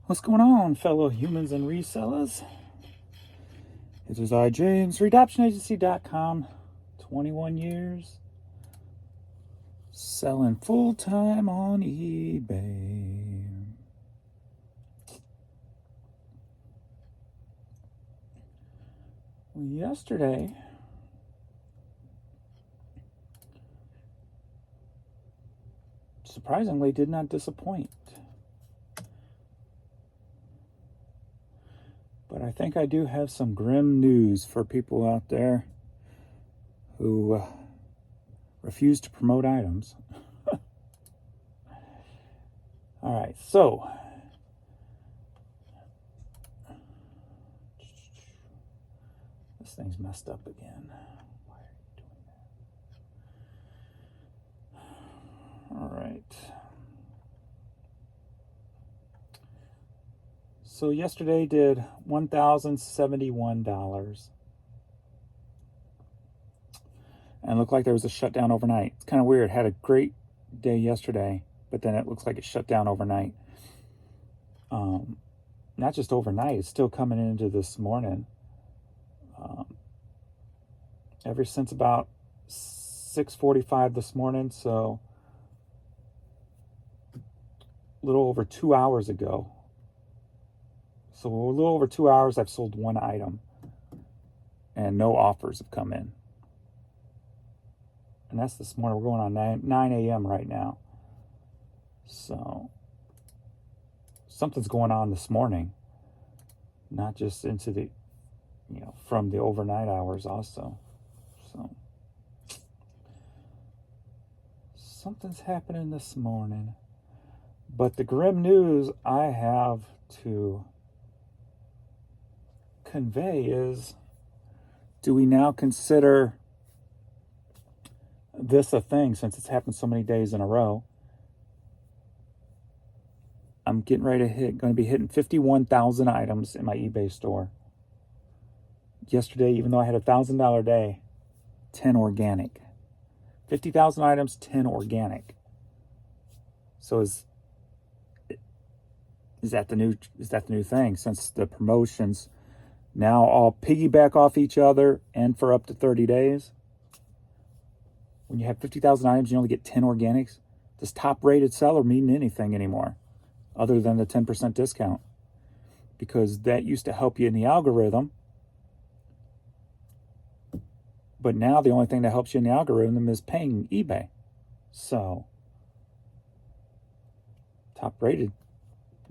What's going on, fellow humans and resellers? This is I, James, readoptionagency.com. 21 years selling full-time on eBay. Yesterday, surprisingly, did not disappoint. But I think I do have some grim news for people out there who refuse to promote items. All right, so this thing's messed up again. Why are you doing that? All right. So yesterday did $1,071. And it looked like there was a shutdown overnight. It's kind of weird. Had a great day yesterday, but then it looks like it shut down overnight. Not just overnight, it's still coming into this morning. Ever since about 6:45 this morning, so a little over 2 hours ago. So a little over 2 hours, I've sold one item, and no offers have come in. And that's this morning. We're going on 9 a.m. right now. So something's going on this morning, not just into the, from the overnight hours also. So something's happening this morning. But the grim news I have to convey is, do we now consider this a thing since it's happened so many days in a row? I'm getting ready to going to be hitting 51,000 items in my eBay store. Yesterday, even though I had a $1,000 day, 10 organic. 50,000 items, 10 organic. So is that the new thing, since the promotions now all piggyback off each other and for up to 30 days? When you have 50,000 items, you only get 10 organics. Does top rated seller mean anything anymore other than the 10% discount? Because that used to help you in the algorithm. But now the only thing that helps you in the algorithm is paying eBay. So top rated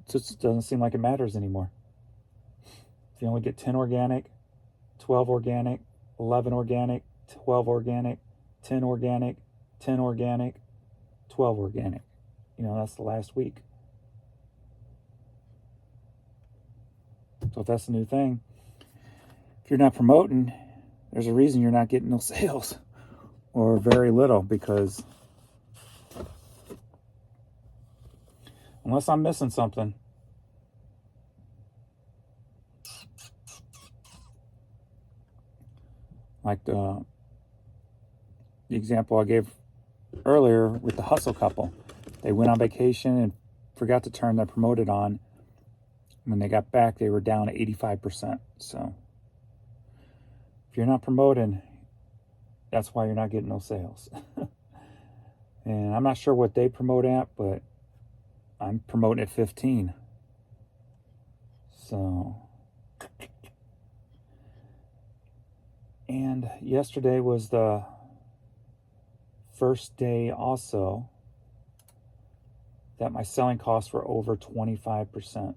just doesn't seem like it matters anymore. If you only get 10 organic, 12 organic, 11 organic, 12 organic, 10 organic, 10 organic, 12 organic. That's the last week. So if that's the new thing, if you're not promoting, there's a reason you're not getting no sales, or very little, because unless I'm missing something. Like the example I gave earlier with the hustle couple. They went on vacation and forgot to turn their promoted on. When they got back, they were down 85%. So if you're not promoting, that's why you're not getting no sales. And I'm not sure what they promote at, but I'm promoting at 15. So, and yesterday was the first day also that my selling costs were over 25%.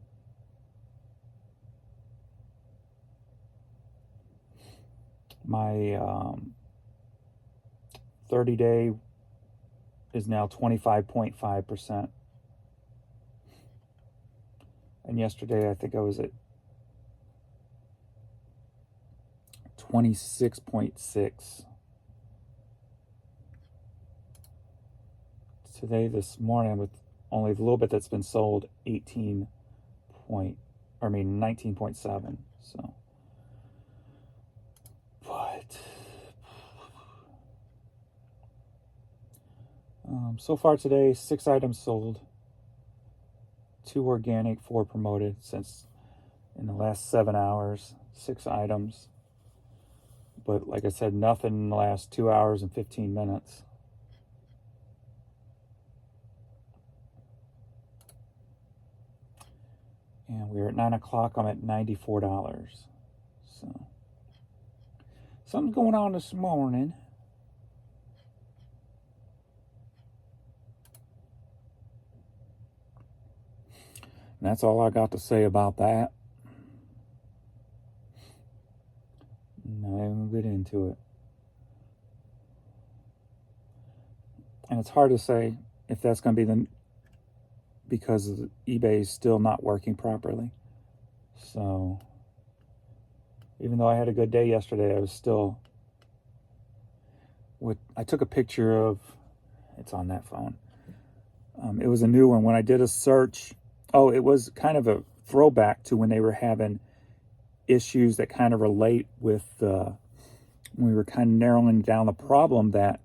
My 30-day is now 25.5%. And yesterday, I think I was at 26.6. Today, this morning, with only a little bit that's been sold, 19.7. So, but so far today, 6 items sold. 2 organic, 4 promoted since in the last 7 hours, 6 items. But like I said, nothing in the last 2 hours and 15 minutes. And we're at 9 o'clock. I'm at $94. So something's going on this morning. And that's all I got to say about that. Not even get into it. And it's hard to say if that's going to be because eBay is still not working properly. So even though I had a good day yesterday, I was still I took a picture of, it's on that phone. It was a new one. When I did a search, it was kind of a throwback to when they were having issues that kind of relate with when we were kind of narrowing down the problem that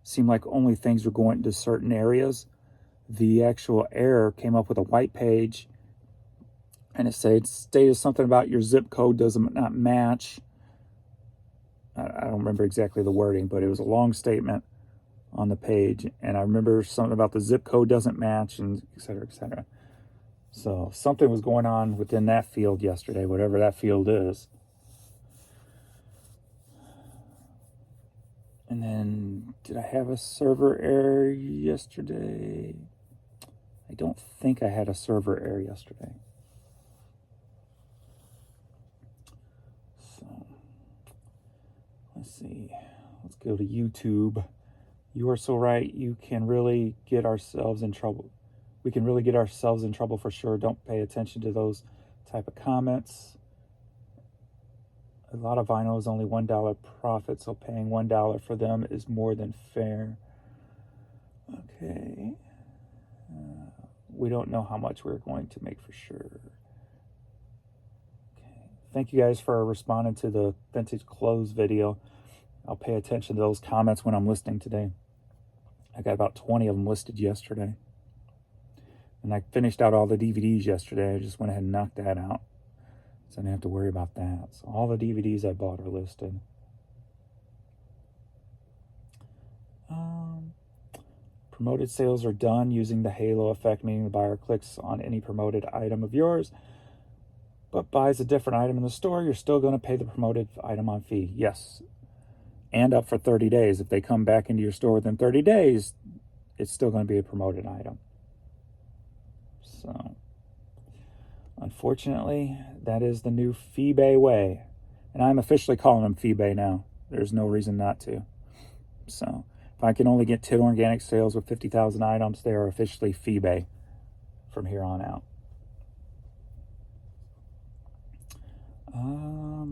seemed like only things were going to certain areas. The actual error came up with a white page, and it stated something about your zip code does not match. I don't remember exactly the wording, but it was a long statement on the page, and I remember something about the zip code doesn't match, and et cetera, et cetera. So something was going on within that field yesterday, whatever that field is. And then, did I have a server error yesterday? I don't think I had a server error yesterday. So, let's see. Let's go to YouTube. You are so right. You can really get ourselves in trouble. We can really get ourselves in trouble for sure. Don't pay attention to those type of comments. A lot of vinyl is only $1 profit, so paying $1 for them is more than fair. Okay. We don't know how much we're going to make for sure. Okay. Thank you guys for responding to the vintage clothes video. I'll pay attention to those comments when I'm listening today. I got about 20 of them listed yesterday. And I finished out all the DVDs yesterday. I just went ahead and knocked that out, so I didn't have to worry about that. So all the DVDs I bought are listed. Promoted sales are done using the halo effect, meaning the buyer clicks on any promoted item of yours, but buys a different item in the store. You're still going to pay the promoted item on fee. Yes. And up for 30 days. If they come back into your store within 30 days, it's still going to be a promoted item. So, unfortunately, that is the new Feebay way. And I'm officially calling them Feebay now. There's no reason not to. So, if I can only get 10 organic sales with 50,000 items, they are officially Feebay from here on out.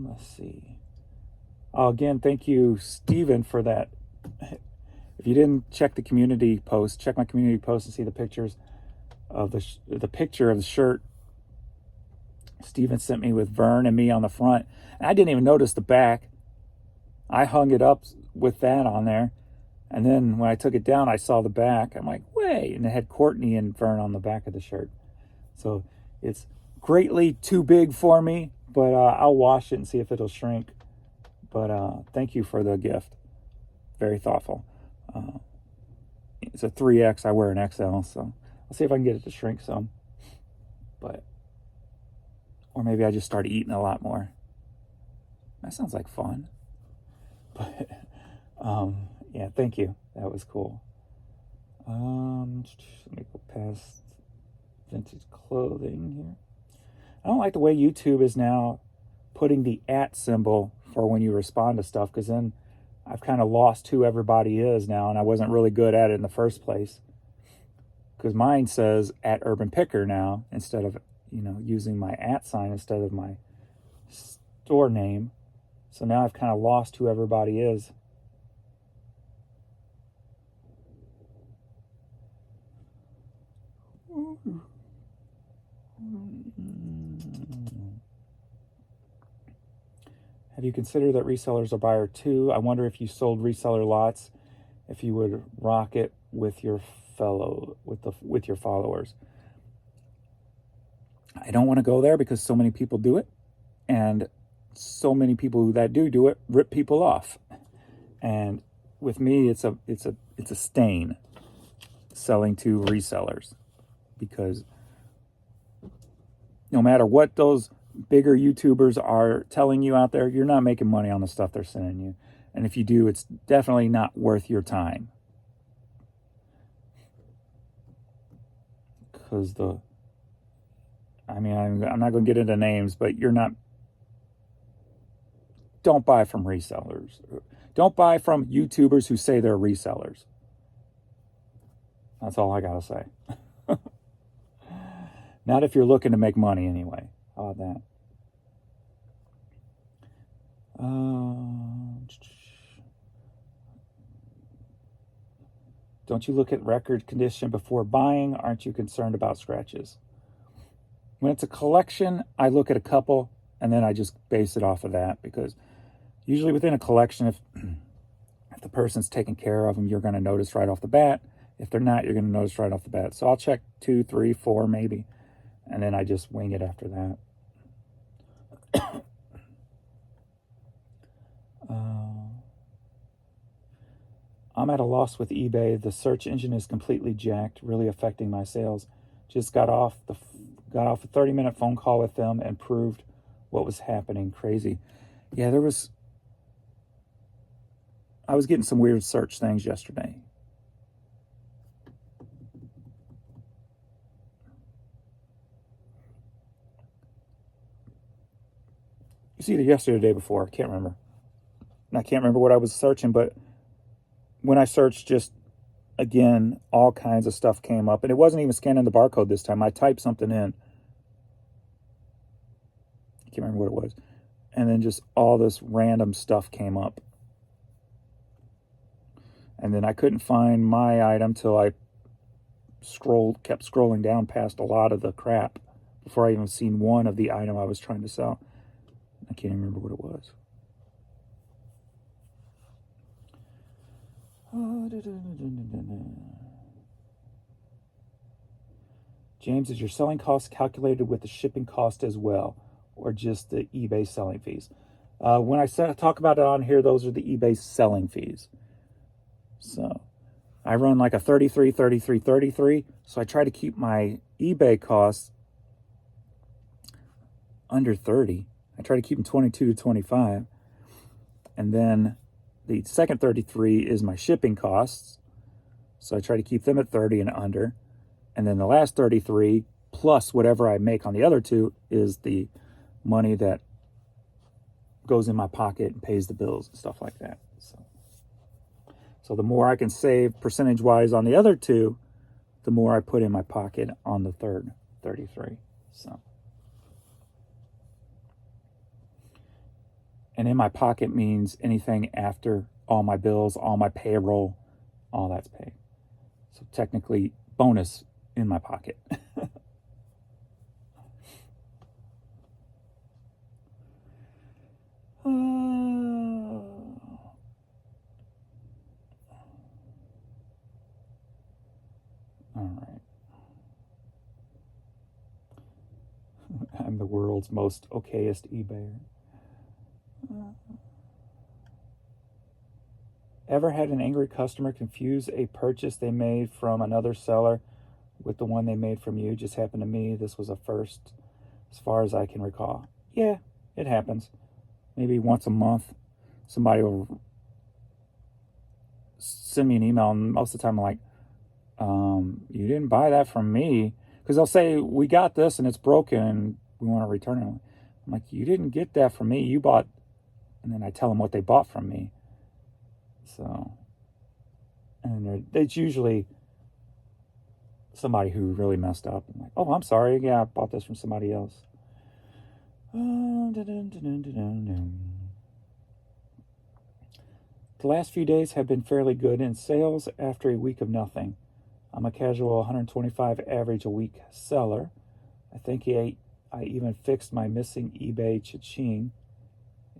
Let's see. Again, thank you, Steven, for that. If you didn't check the community post, check my community post and see the pictures of the picture of the shirt Steven sent me with Vern and me on the front. And I didn't even notice the back. I hung it up with that on there. And then when I took it down, I saw the back. I'm like, wait. And it had Courtney and Vern on the back of the shirt. So it's greatly too big for me, but I'll wash it and see if it'll shrink. But thank you for the gift. Very thoughtful. It's a 3X. I wear an XL, so I'll see if I can get it to shrink some. Or maybe I just start eating a lot more. That sounds like fun. But yeah, thank you. That was cool. Let me go past vintage clothing here. I don't like the way YouTube is now putting the @ symbol for when you respond to stuff, because then I've kind of lost who everybody is now, and I wasn't really good at it in the first place. Because mine says @UrbanPicker now, instead of, using my @ sign instead of my store name. So now I've kind of lost who everybody is. Have you considered that resellers are buyer too? I wonder if you sold reseller lots, if you would rock it with your with your followers. I don't want to go there because so many people do it, and so many people that do it rip people off. And with me, it's a stain selling to resellers, because no matter what those bigger YouTubers are telling you out there, you're not making money on the stuff they're sending you. And if you do, it's definitely not worth your time. Because I'm not going to get into names, but don't buy from resellers. Don't buy from YouTubers who say they're resellers. That's all I got to say. Not if you're looking to make money anyway. How about that? Don't you look at record condition before buying? Aren't you concerned about scratches? When it's a collection, I look at a couple and then I just base it off of that, because usually within a collection, if the person's taken care of them, you're going to notice right off the bat. If they're not, you're going to notice right off the bat. So I'll check 2, 3, 4 maybe, and then I just wing it after that. I'm at a loss with eBay. The search engine is completely jacked, really affecting my sales. Just got off a 30-minute phone call with them and proved what was happening. Crazy. Yeah, I was getting some weird search things yesterday. It's either yesterday or the day before. I can't remember. And I can't remember what I was searching, but when I searched, just again, all kinds of stuff came up. And it wasn't even scanning the barcode this time. I typed something in. I can't remember what it was. And then just all this random stuff came up. And then I couldn't find my item till I kept scrolling down past a lot of the crap before I even seen one of the item I was trying to sell. I can't even remember what it was. James, is your selling cost calculated with the shipping cost as well, or just the eBay selling fees? When I talk about it on here, those are the eBay selling fees. So I run like a 33, 33, 33. So I try to keep my eBay costs under 30. I try to keep them 22 to 25. And then the second 33 is my shipping costs. So I try to keep them at 30 and under. And then the last 33 plus whatever I make on the other two is the money that goes in my pocket and pays the bills and stuff like that. So the more I can save percentage-wise on the other two, the more I put in my pocket on the third 33. So, and in my pocket means anything after all my bills, all my payroll, all that's paid. So technically, bonus in my pocket. All right. I'm the world's most okayest eBayer. Ever had an angry customer confuse a purchase they made from another seller with the one they made from you? Just happened to me. This was a first, as far as I can recall. Yeah, it happens. Maybe once a month, somebody will send me an email, and most of the time I'm like, you didn't buy that from me. Because they'll say, we got this and it's broken and we want to return it. I'm like, you didn't get that from me. You bought, and then I tell them what they bought from me. So, and it's usually somebody who really messed up. I'm like, oh, I'm sorry. Yeah, I bought this from somebody else. The last few days have been fairly good in sales after a week of nothing. I'm a casual 125 average a week seller. I think I even fixed my missing eBay cha-ching.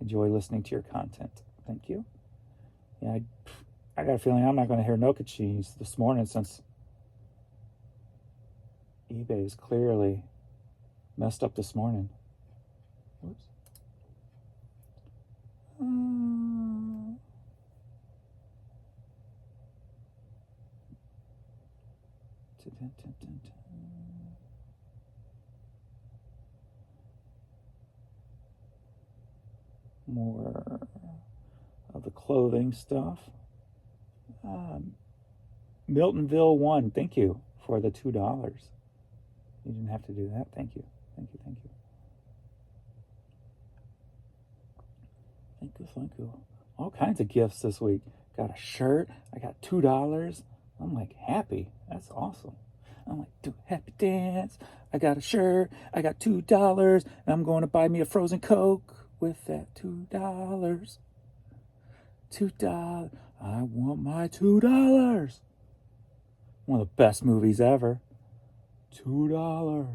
Enjoy listening to your content. Thank you. Yeah, I got a feeling I'm not going to hear no ka-chings this morning, since eBay is clearly messed up this morning. Oops. More of the clothing stuff. Miltonville 1, thank you for the $2. You didn't have to do that. Thank you. Thank you. Thank you. Thank you. Thank you. All kinds of gifts this week. Got a shirt. I got $2. I'm like happy. That's awesome. I'm like, do a happy dance. I got a shirt. I got $2. And I'm going to buy me a frozen Coke with that $2. $2. I want my $2. One of the best movies ever. $2.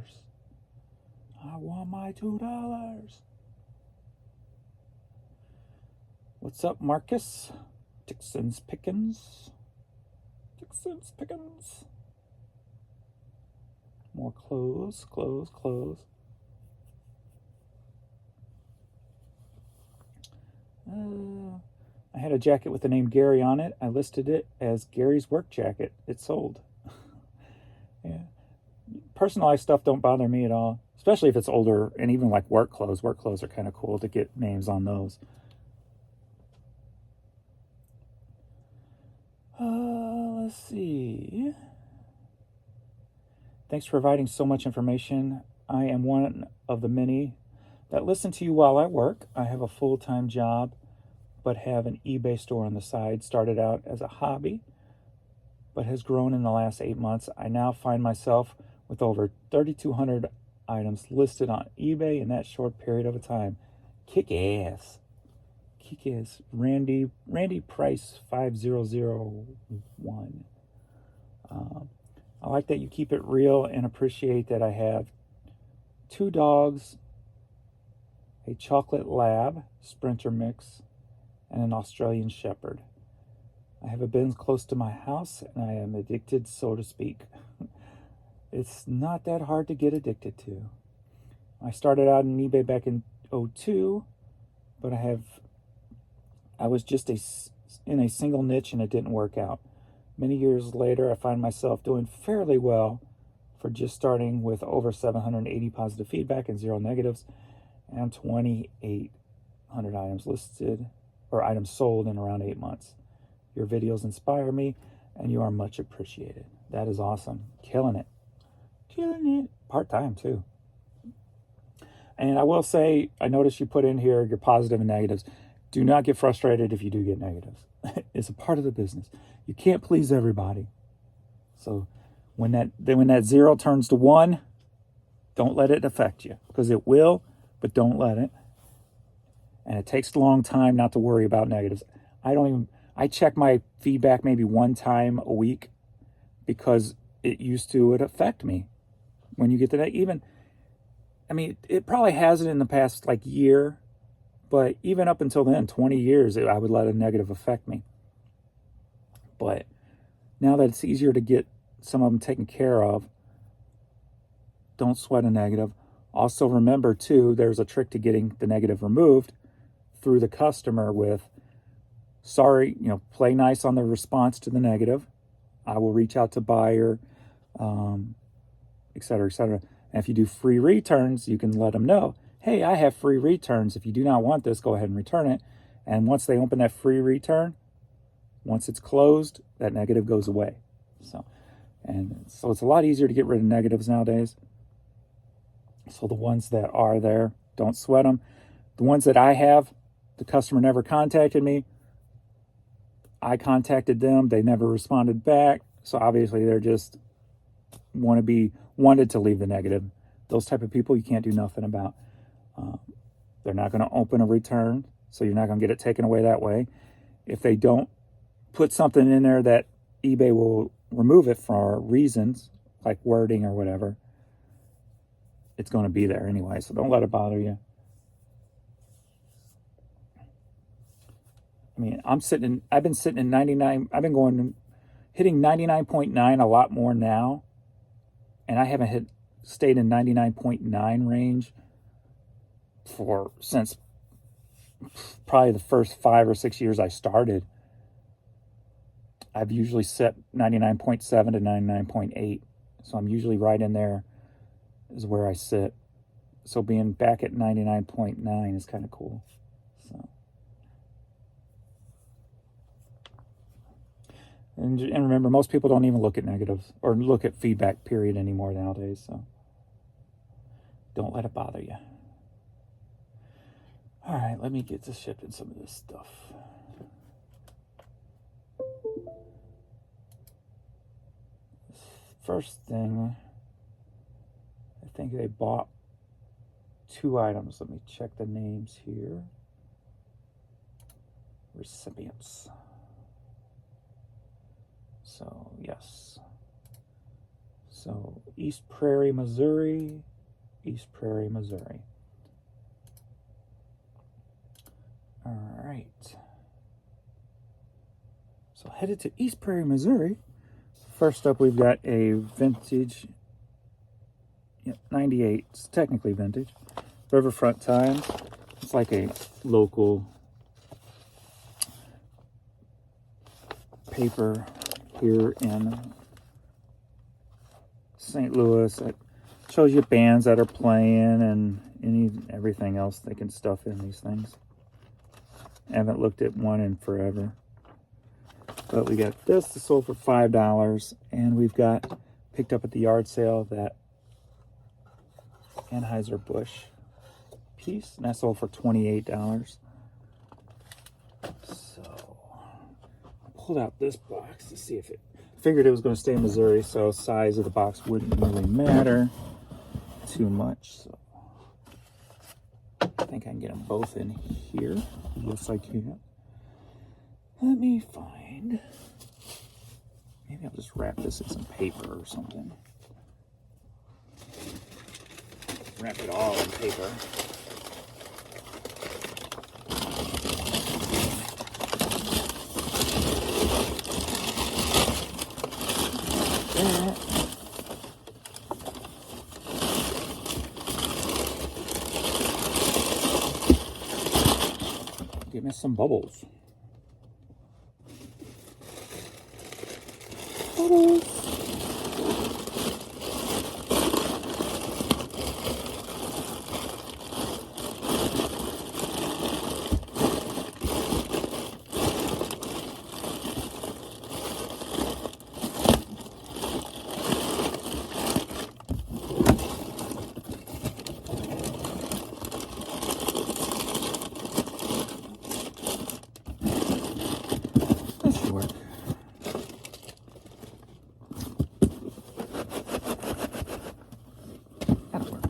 I want my $2. What's up, Marcus? Dixon's Pickens. Dixon's Pickens. More clothes, clothes, clothes. I had a jacket with the name Gary on it. I listed it as Gary's work jacket. It sold. Yeah. Personalized stuff don't bother me at all, especially if it's older, and even like work clothes. Work clothes are kind of cool to get names on those. Let's see. Thanks for providing so much information. I am one of the many that listen to you while I work. I have a full-time job, but have an eBay store on the side. Started out as a hobby, but has grown in the last 8 months. I now find myself with over 3,200 items listed on eBay in that short period of a time. Kick ass. Kick ass. Randy Price 5001. I like that you keep it real and appreciate that I have 2 dogs, a chocolate lab, Sprinter mix, and an Australian Shepherd. I have a bin close to my house, and I am addicted, so to speak. It's not that hard to get addicted to. I started out in eBay back in 2002, but I was just in a single niche, and it didn't work out. Many years later, I find myself doing fairly well for just starting with over 780 positive feedback and 0 negatives, and 2,800 items listed or items sold in around 8 months. Your videos inspire me, and you are much appreciated. That is awesome. Killing it. Killing it. Part-time, too. And I will say, I noticed you put in here your positive and negatives. Do not get frustrated if you do get negatives. It's a part of the business. You can't please everybody. So when that 0 turns to 1, don't let it affect you, because it will, but don't let it. And it takes a long time not to worry about negatives. I check my feedback maybe 1 time a week, because it would affect me. When you get to that, it probably hasn't in the past year, but even up until then, 20 years, I would let a negative affect me. But now that it's easier to get some of them taken care of, don't sweat a negative. Also remember, too, there's a trick to getting the negative removed through the customer with, sorry, play nice on the response to the negative. I will reach out to buyer, et cetera, et cetera. And if you do free returns, you can let them know, hey, I have free returns. If you do not want this, go ahead and return it. And once they open that free return, once it's closed, that negative goes away. So it's a lot easier to get rid of negatives nowadays. So the ones that are there, don't sweat them. The ones that I have, the customer never contacted me. I contacted them. They never responded back. So obviously they're just wanted to leave the negative. Those type of people you can't do nothing about. They're not going to open a return, so you're not going to get it taken away that way. If they don't put something in there that eBay will remove it for reasons, like wording or whatever, it's going to be there anyway, so don't let it bother you. I've been sitting in 99, I've been hitting 99.9 a lot more now, and I haven't hit stayed in 99.9 range since probably the first 5 or 6 years I started. I've usually set 99.7 to 99.8. So I'm usually right in there is where I sit. So being back at 99.9 is kind of cool. So, and remember, most people don't even look at negatives or look at feedback period anymore nowadays. So don't let it bother you. All right, let me get to shipping some of this stuff. First thing, I think they bought 2 items. Let me check the names here. Recipients. So, yes. So, East Prairie, Missouri. East Prairie, Missouri. All right. So, headed to East Prairie, Missouri. First up, we've got a vintage 98. It's technically vintage. Riverfront Times. It's like a local paper here in St. Louis. It shows you bands that are playing and everything else they can stuff in these things. I haven't looked at one in forever. But we got this sold for $5, and we've got picked up at the yard sale that Anheuser-Busch piece, and that sold for $28. So I pulled out this box to see if it figured it was going to stay in Missouri, so size of the box wouldn't really matter too much. So I think I can get them both in here. Yes, I can. Let me find. Maybe I'll just wrap this in some paper or something. Wrap it all in paper. Give me some bubbles. Bubbles. That should work. That'll work.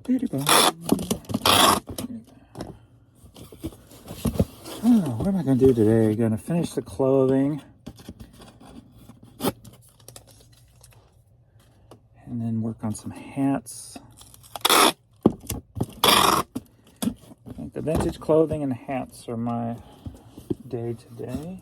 Beauty bar. Oh, what am I going to do today? Going to finish the clothing. And then work on some hats. I think the vintage clothing and hats are my day today.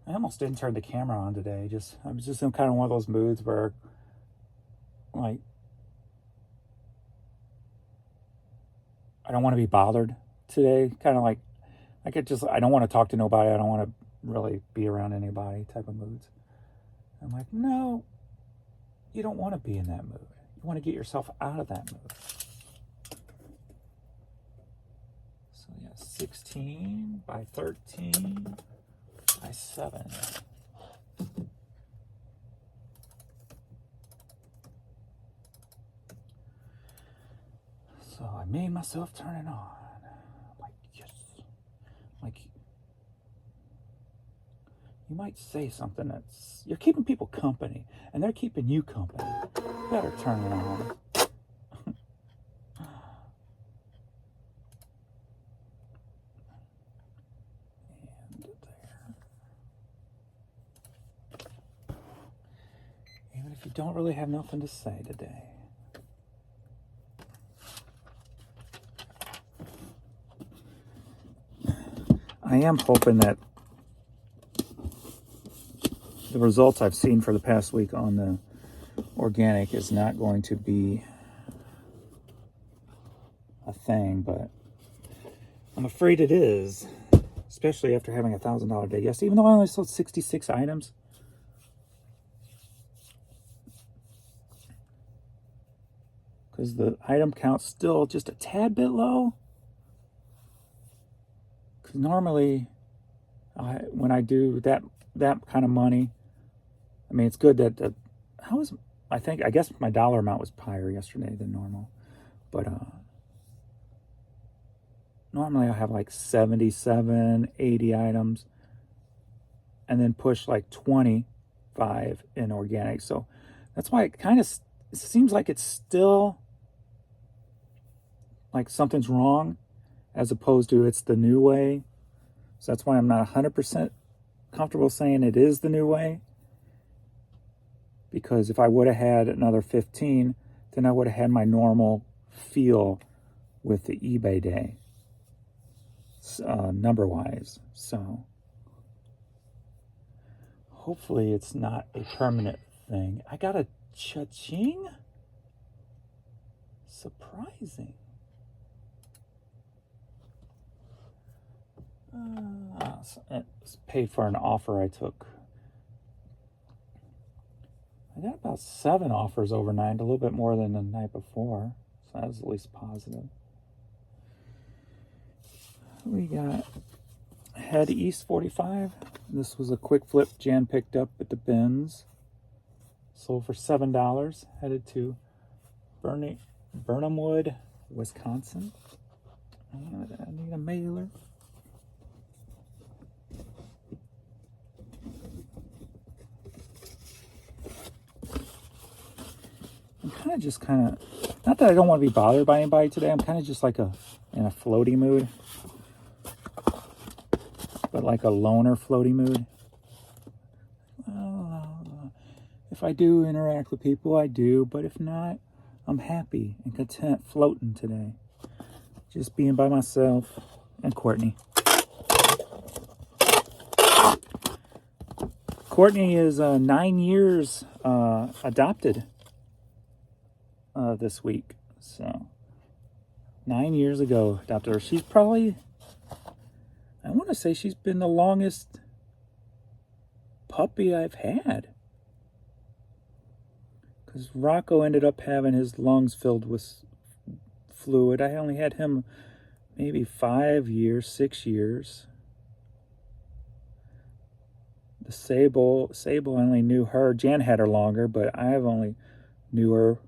I almost didn't turn the camera on today. I was just in kind of one of those moods where, like, I don't want to be bothered today. Kind of like, I don't want to talk to nobody. I don't want to really be around anybody type of moods. I'm like, no, you don't want to be in that mood. You want to get yourself out of that mood. So yeah, 16 by 13 by 7. So I made myself turn it on. I'm like, yes. Like, you might say something you're keeping people company, and they're keeping you company. You better turn it on. You don't really have nothing to say today. I am hoping that the results I've seen for the past week on the organic is not going to be a thing, but I'm afraid it is, especially after having a $1,000 day yesterday, even though I only sold 66 items. Because the item count's still just a tad bit low. Because normally, when I do that kind of money, I mean, it's good that I guess my dollar amount was higher yesterday than normal. But normally I have like 77, 80 items and then push like 25 in organic. So that's why it seems like it's still like something's wrong as opposed to it's the new way. So that's why I'm not 100% comfortable saying it is the new way. Because if I would have had another 15, then I would have had my normal feel with the eBay day, number-wise. So hopefully it's not a permanent thing. I got a cha-ching. Surprising. It's paid for an offer I took. I got about 7 offers overnight, a little bit more than the night before. So that was at least positive. We got Head East 45. This was a quick flip Jan picked up at the bins. Sold for $7. Headed to Burnhamwood, Wisconsin. I need a mailer. I'm kind of, not that I don't want to be bothered by anybody today. I'm kind of just like in a floaty mood. But like a loner floaty mood. If I do interact with people, I do. But if not, I'm happy and content floating today. Just being by myself and Courtney. Courtney is 9 years adopted this week. So 9 years ago, adopted her. She's probably, I want to say she's been the longest puppy I've had. Because Rocco ended up having his lungs filled with fluid. I only had him maybe 5 years, 6 years. The Sable, I only knew her. Jan had her longer, but I've only knew her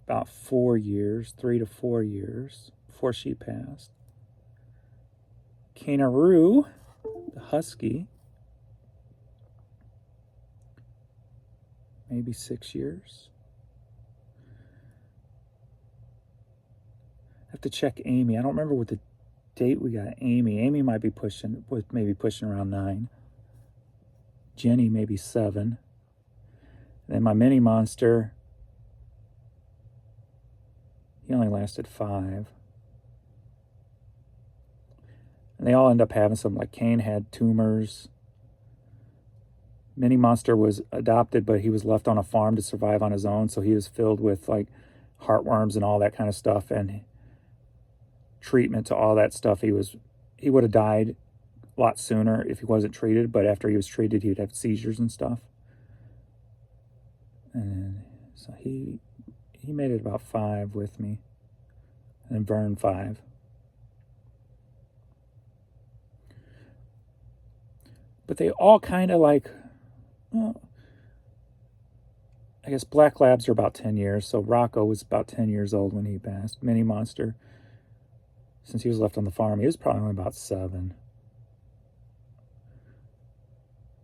about 4 years, 3 to 4 years before she passed. Kangaroo, the husky, maybe 6 years. I have to check Amy. I don't remember what the date we got Amy. Amy might be pushing around 9. Jenny maybe 7. And then my mini monster, he only lasted 5. And they all end up having some, like Kane had tumors. Mini monster was adopted, but he was left on a farm to survive on his own. So he was filled with like heartworms and all that kind of stuff. And treatment to all that stuff. He would have died a lot sooner if he wasn't treated, but after he was treated, he'd have seizures and stuff. And so he made it about 5 with me, and Vern 5. But they all kind of like, well, I guess Black Labs are about 10 years, so Rocco was about 10 years old when he passed. Mini Monster, since he was left on the farm, he was probably only about 7.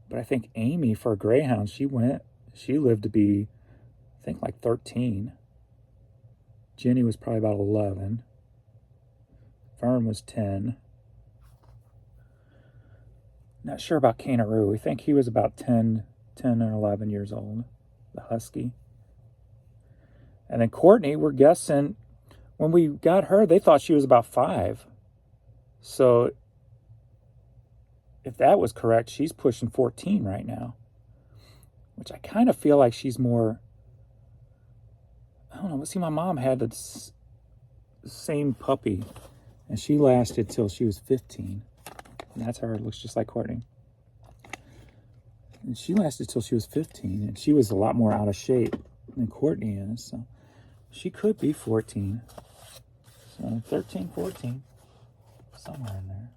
But I think Amy, for a greyhound, she lived to be, I think, like 13. Jenny was probably about 11. Vern was 10. Not sure about Kangaroo. I think he was about 10 or 11 years old. the husky. And then Courtney, we're guessing, when we got her, they thought she was about 5. So if that was correct, she's pushing 14 right now, which I kind of feel like she's more, I don't know. Let's see, my mom had the same puppy, and she lasted till she was 15. And that's her. It looks just like Courtney. And she lasted till she was 15, and she was a lot more out of shape than Courtney is. So she could be 14. So 13, 14, somewhere in there.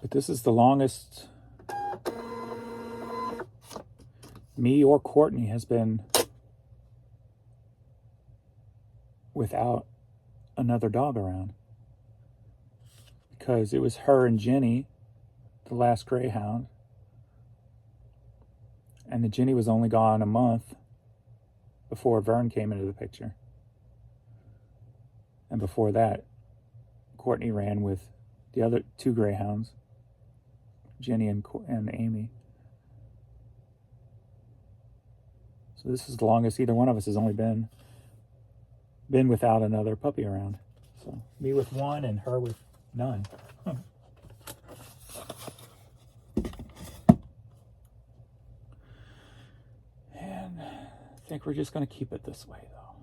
But this is the longest me or Courtney has been without another dog around. Because it was her and Jenny, the last greyhound. And the Jenny was only gone a month before Vern came into the picture. And before that, Courtney ran with the other 2 greyhounds, Jenny and Amy. So this is the longest either one of us has only been without another puppy around. So me with 1 and her with none. And I think we're just going to keep it this way, though.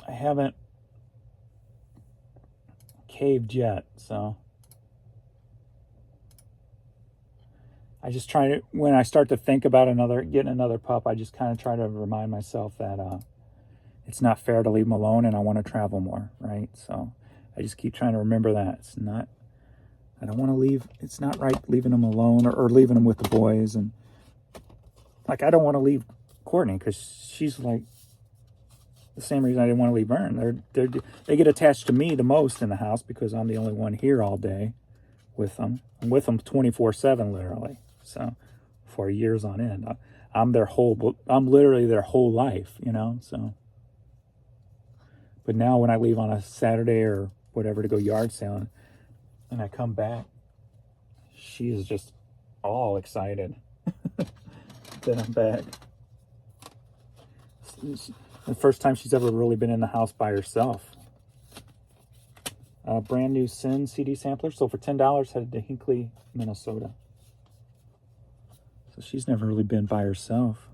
I haven't caved yet, so I just try to, when I start to think about getting another pup, I just kind of try to remind myself that it's not fair to leave them alone, and I want to travel more, right? So I just keep trying to remember that. I don't want to leave, it's not right leaving them alone or leaving them with the boys. And like, I don't want to leave Courtney because she's like the same reason I didn't want to leave Vern. They get attached to me the most in the house because I'm the only one here all day with them. I'm with them 24/7 literally. So for years on end, I'm literally their whole life, you know. So, but now when I leave on a Saturday or whatever to go yard sailing, and I come back, she is just all excited that I'm back. It's the first time she's ever really been in the house by herself. Brand new Sin CD sampler, sold for $10, headed to Hinckley, Minnesota. So she's never really been by herself.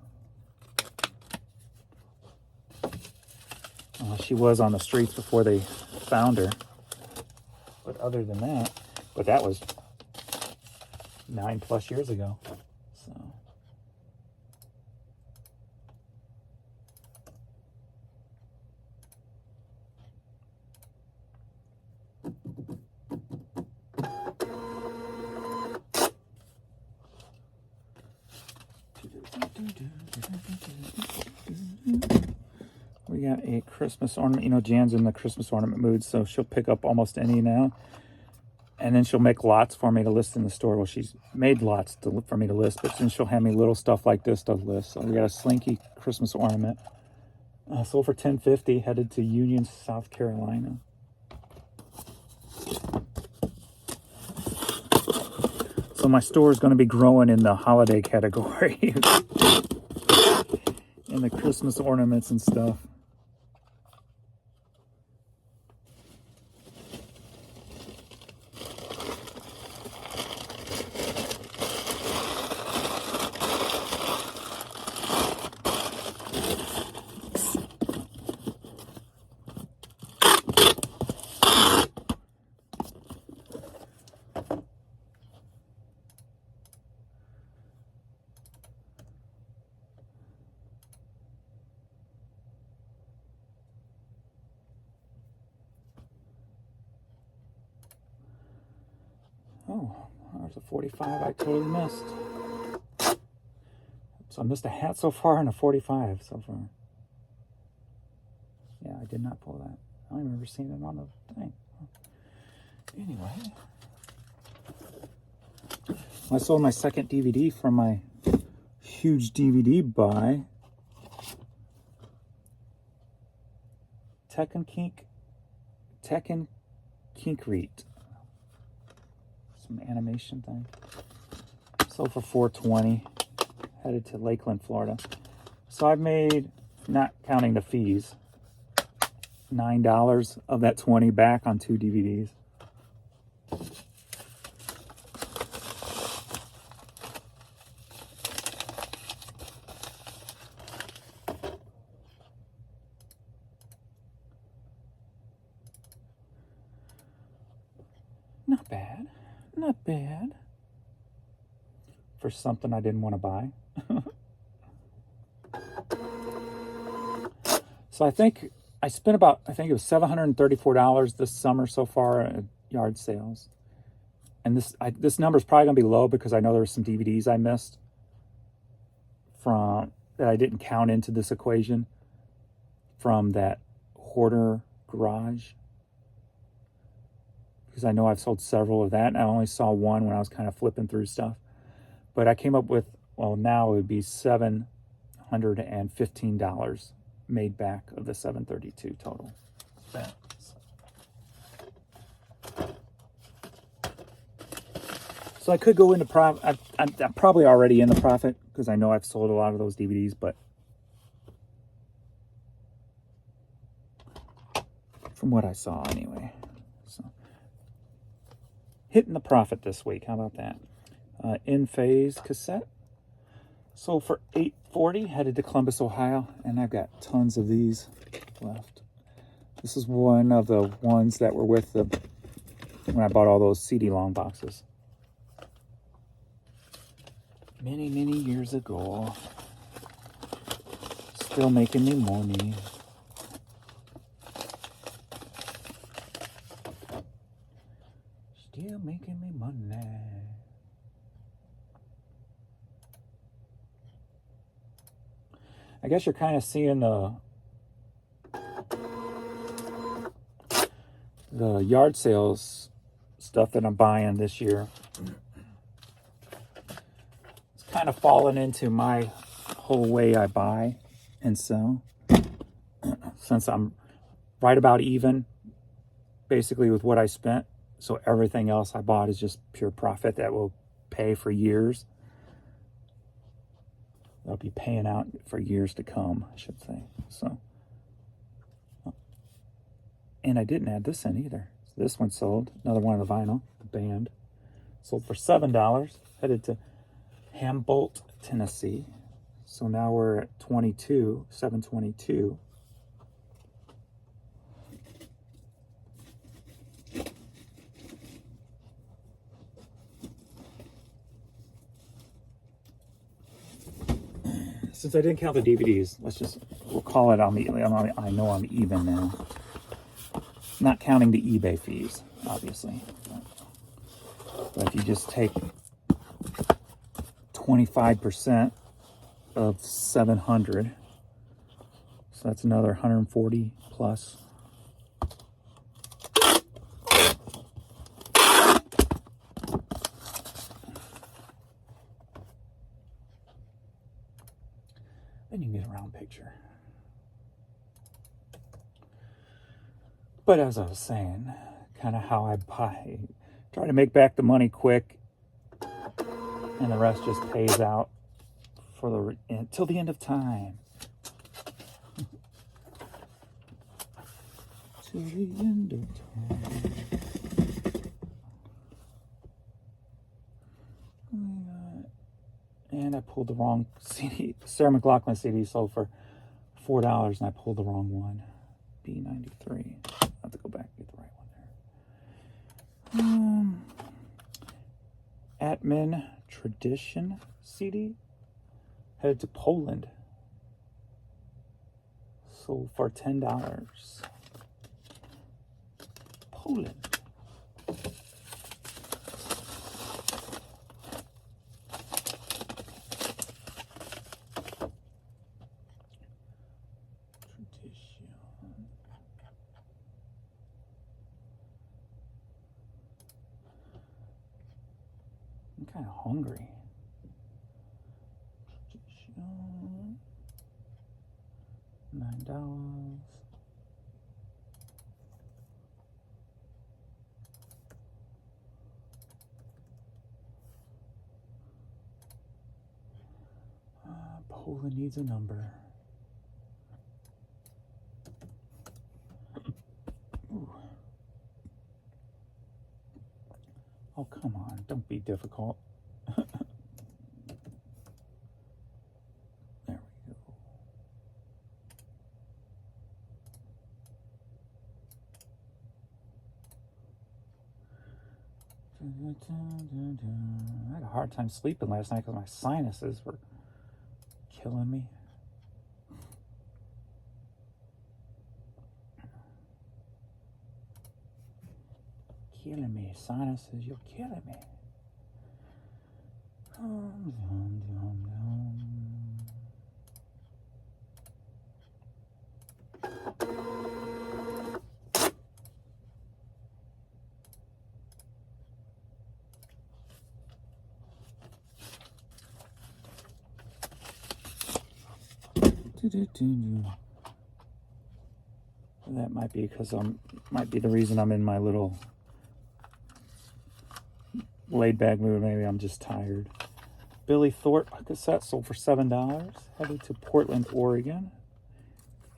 She was on the streets before they found her. But other than that, but that was 9+ years ago. So. We got a Christmas ornament. You know, Jan's in the Christmas ornament mood, so she'll pick up almost any now. And then she'll make lots for me to list in the store. Well, she's made lots for me to list, but then she'll have me little stuff like this to list. So we got a Slinky Christmas ornament. Sold for $10.50, headed to Union, South Carolina. So my store is going to be growing in the holiday category. In the Christmas ornaments and stuff. Oh, there's a 45 I totally missed. So I missed a hat so far and a 45 so far. Yeah, I did not pull that. I don't remember seeing it on the thing. Anyway. I sold my second DVD from my huge DVD buy. Tekken Kinkreet. Some animation thing. Sold for $4.20. Headed to Lakeland, Florida. So I've made, not counting the fees, $9 of that 20 back on 2 DVDs. Not bad. Not bad. For something I didn't want to buy. So I think I spent about, I think it was $734 this summer so far at yard sales. And this number is probably going to be low because I know there were some DVDs I missed from that I didn't count into this equation from that hoarder garage. Because I know I've sold several of that, and I only saw one when I was kind of flipping through stuff. But I came up with, well, now it would be $715 made back of the $732 total. So I could go into profit. I'm probably already in the profit because I know I've sold a lot of those DVDs, but from what I saw anyway. So hitting the profit this week. How about that? In Phase cassette. Sold for $8.40. Headed to Columbus, Ohio, and I've got tons of these left. This is one of the ones that were with the when I bought all those CD long boxes. Many, many years ago. Still making me money. Still making me money. I guess you're kind of seeing the yard sales stuff that I'm buying this year. It's kind of fallen into my whole way I buy and sell. Since I'm right about even, basically, with what I spent. So everything else I bought is just pure profit that will pay for years. They'll be paying out for years to come, I should say. So, and I didn't add this in either. So this one sold. Another one of the vinyl, the band. Sold for $7. Headed to Humboldt, Tennessee. So now we're at $722. Since I didn't count the DVDs, we'll call it I know I'm even now. Not counting the eBay fees, obviously. But if you just take 25% of 700, so that's another 140 plus. Then you can get a round picture. But as I was saying, kind of how I buy, try to make back the money quick, and the rest just pays out for until the end of time. Till the end of time. And I pulled the wrong CD. Sarah McLachlan CD sold for $4, and I pulled the wrong one. B93. I have to go back and get the right one there. Atman Tradition CD. Headed to Poland. Sold for $10. Poland. I'm kind of hungry. $9. Poland needs a number. Ooh. Oh, come on. Don't be difficult. There we go. I had a hard time sleeping last night because my sinuses were killing me. Killing me, sinuses, you're killing me. That might be because might be the reason I'm in my little laid back mood. Maybe I'm just tired. Billy Thorpe cassette sold for $7. Headed to Portland, Oregon.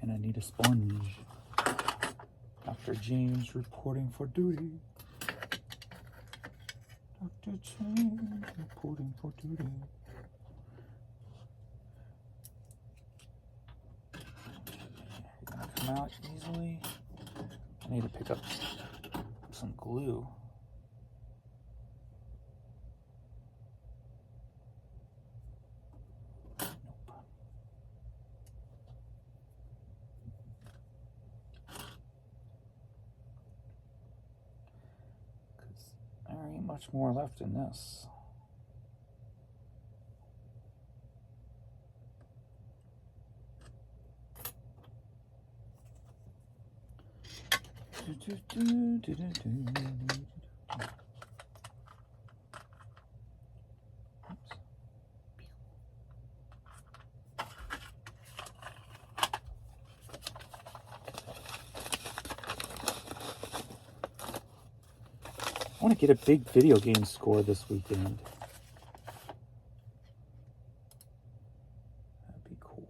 And I need a sponge. Dr. James reporting for duty. Dr. James reporting for duty. Gonna come out easily. I need to pick up some glue. There ain't much more left in this. I want to get a big video game score this weekend. That'd be cool.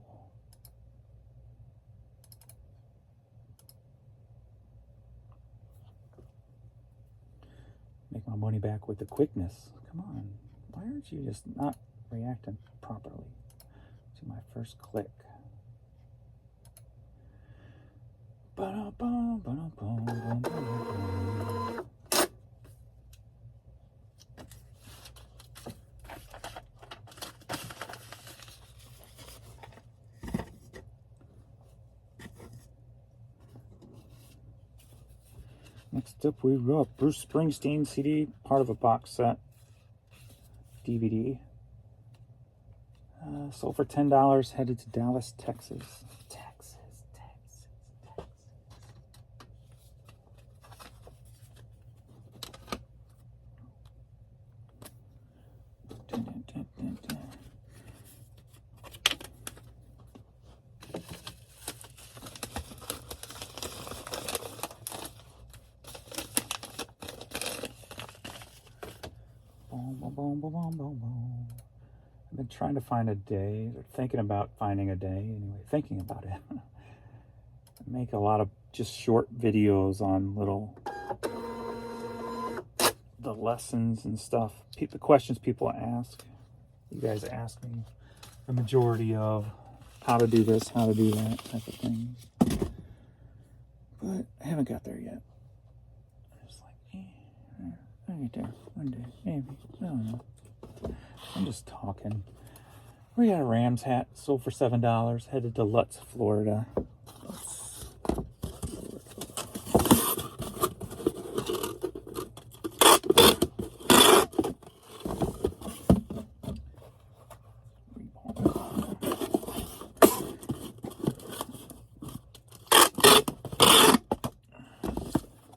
Make my money back with the quickness. Come on. Why aren't you just not reacting properly to my first click? Ba-da-bum, ba-da-bum, ba-da-bum. Next up, we've got Bruce Springsteen CD, part of a box set DVD. Sold for $10, headed to Dallas, Texas. Texas. Dun, dun, dun, dun, dun. Boom, boom, boom, boom, boom, boom. I've been trying to find a day, or thinking about finding a day, anyway, thinking about it. I make a lot of just short videos on the lessons and stuff, the questions people ask. You guys ask me the majority of how to do this, how to do that type of thing. But I haven't got there yet. I'm just like, I'll get there one day, maybe. I don't know. I'm just talking. We got a Rams hat, sold for $7, headed to Lutz, Florida.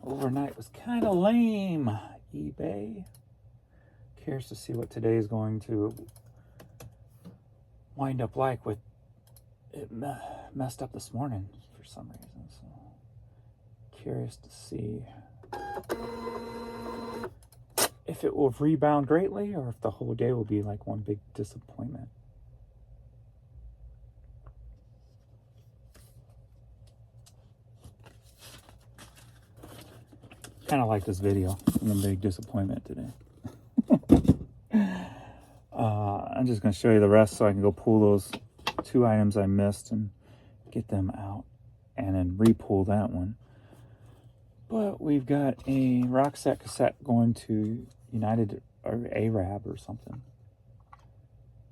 Overnight was kind of lame, eBay. Curious to see what today is going to wind up like. With it messed up this morning for some reason, so curious to see if it will rebound greatly or if the whole day will be like one big disappointment. kind of like this video. I'm a big disappointment today. I'm just going to show you the rest so I can go pull those 2 items I missed and get them out and then re-pull that one. But we've got a rock set cassette going to United or Arab or something.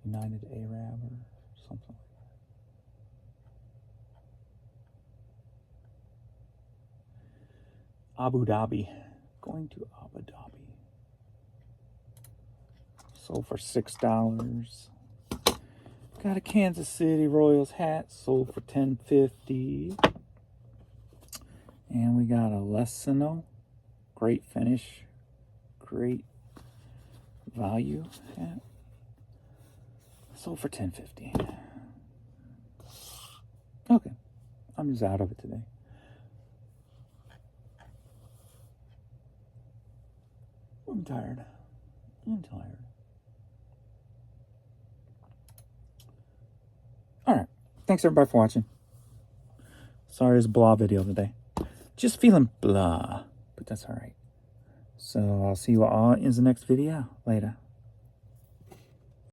United Arab or something. Abu Dhabi. Going to Abu Dhabi. Sold for $6. Got a Kansas City Royals hat. Sold for $10.50. And we got a Lesino. Great finish. Great value hat. Sold for $10.50. Okay. I'm just out of it today. I'm tired. Alright. Thanks everybody for watching. Sorry it's a blah video today. Just feeling blah. But that's alright. So I'll see you all in the next video. Later.